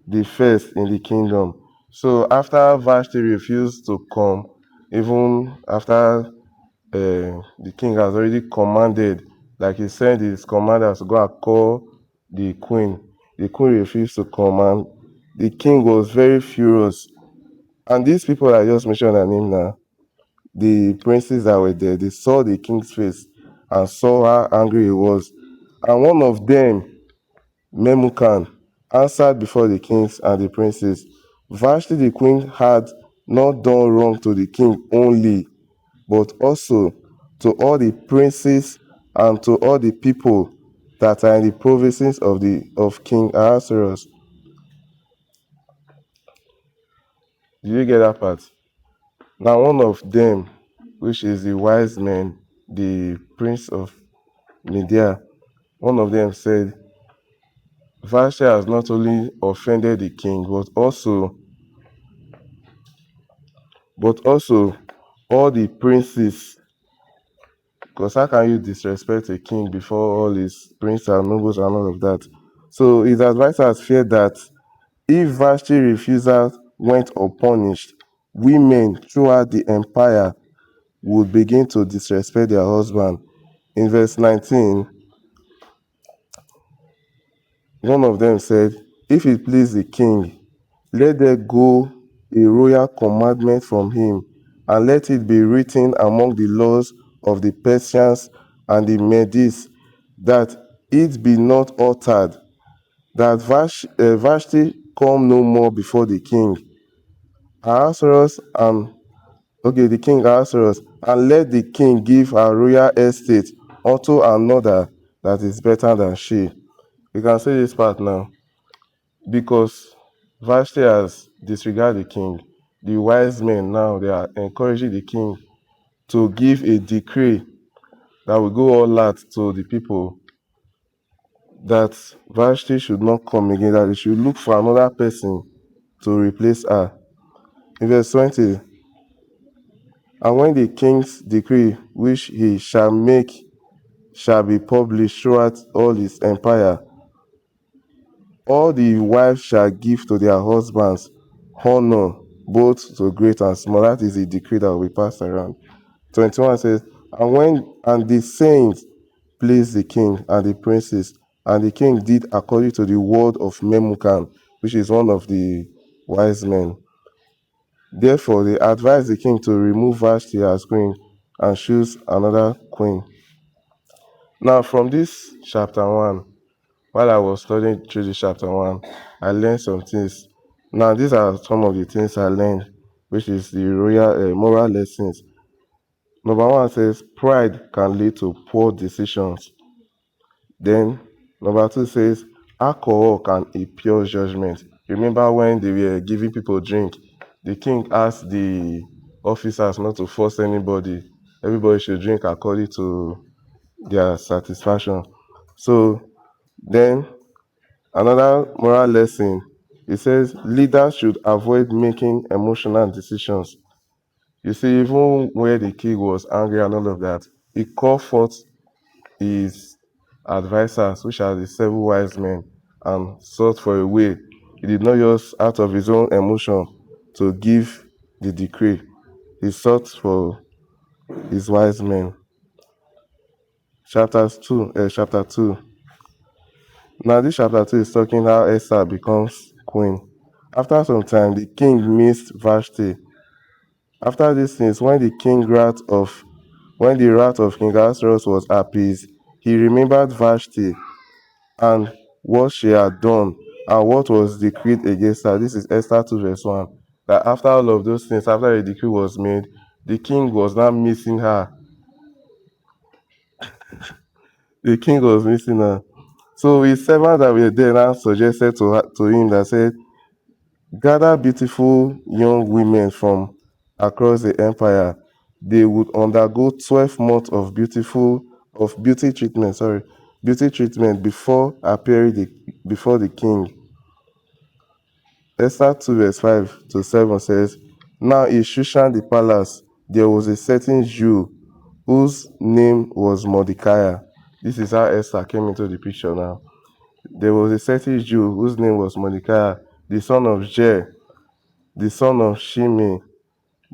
the first in the kingdom. So after Vashti refused to come, even after the king has already commanded, like he sent his commanders to go and call the queen refused to come, and the king was very furious. And these people I just mentioned their name now, the princes that were there, they saw the king's face and saw how angry he was. And one of them, Memucan, answered before the kings and the princes, Vashti the queen had not done wrong to the king only, but also to all the princes and to all the people that are in the provinces of King Ahasuerus. Did you get that part? Now one of them, which is the wise men, the prince of Media, one of them said, Vashti has not only offended the king, but also all the princes. Because how can you disrespect a king before all his princes and nobles and all of that? So his advisors feared that if Vashti's refusal went unpunished, women throughout the empire would begin to disrespect their husband. In verse 19, one of them said, If it please the king, let there go a royal commandment from him, and let it be written among the laws of the Persians and the Medes, that it be not altered, that Vashti come no more before the king. Ahasuerus and the king Ahasuerus, and let the king give her royal estate unto another that is better than she. You can say this part now. Because Vashti has disregarded the king, the wise men now they are encouraging the king to give a decree that will go all out to the people that Vashti should not come again, that they should look for another person to replace her. In verse 20, and when the king's decree which he shall make shall be published throughout all his empire, all the wives shall give to their husbands honor, both to great and small. That is a decree that will be passed around. 21 says, and the saints pleased the king and the princes, and the king did according to the word of Memucan, which is one of the wise men. Therefore, they advised the king to remove Vashti as queen and choose another queen. Now, from this chapter 1, while I was studying through this chapter 1, I learned some things. Now, these are some of the things I learned, which is the royal moral lessons. Number 1 says, pride can lead to poor decisions. Then, number 2 says, alcohol can impure judgment. Remember when they were giving people drink, the king asked the officers not to force anybody. Everybody should drink according to their satisfaction. So, then another moral lesson, it says leaders should avoid making emotional decisions. You see, even where the king was angry and all of that, he called forth his advisors, which are the 7 wise men, and sought for a way. He did not just out of his own emotion to give the decree. He sought for his wise men. Chapter 2. Now this chapter 2 is talking how Esther becomes queen. After some time, the king missed Vashti. After these things, when the wrath of King Ahasuerus was appeased, he remembered Vashti and what she had done and what was decreed against her. This is Esther 2 verse 1. That after all of those things, after a decree was made, the king was not missing her. The king was missing her. So his servants that were there now suggested to him that said, gather beautiful young women from across the empire. They would undergo 12 months of beauty treatment before appearing before the king. Esther 2 verse 5 to 7 says, now in Shushan the palace, there was a certain Jew whose name was Mordecai. This is how Esther came into the picture now. there was a certain Jew whose name was Mordecai, the son of Jair, the son of Shimei,